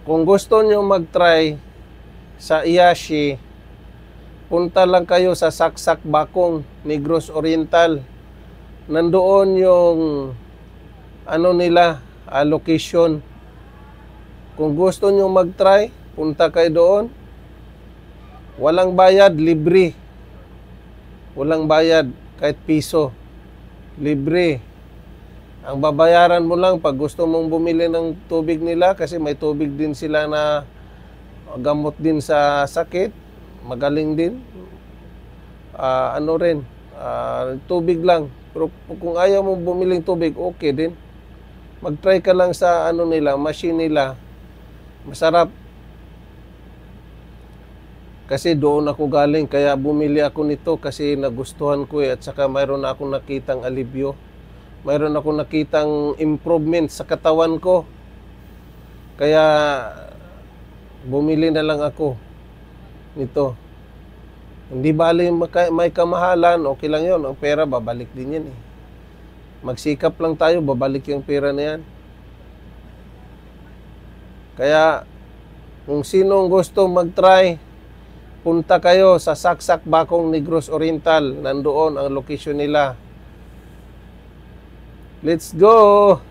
Kung gusto nyo mag-try sa Iyashi, punta lang kayo sa Saksak Bakong, Negros Oriental. Nandoon yung nila, location. Kung gusto nyo mag-try, punta kayo doon. Walang bayad, libre. Walang bayad, kahit piso. Libre. Ang babayaran mo lang pag gusto mong bumili ng tubig nila, kasi may tubig din sila na gamot din sa sakit. Magaling din. Tubig lang. Pero kung ayaw mong bumiling tubig, okay din. Mag-try ka lang sa nila, machine nila. Masarap. Kasi doon ako galing, kaya bumili ako nito kasi nagustuhan ko at saka mayroon akong nakitang alibyo. Mayroon akong nakitang improvement sa katawan ko. Kaya bumili na lang ako nito. Hindi bali may kamahalan, okay lang yun. Ang pera, babalik din yan eh. Magsikap lang tayo, babalik yung pera na yan. Kaya, kung sinong gusto mag-try, punta kayo sa Saksak Bakong, Negros Oriental. Nandoon ang location nila. Let's go!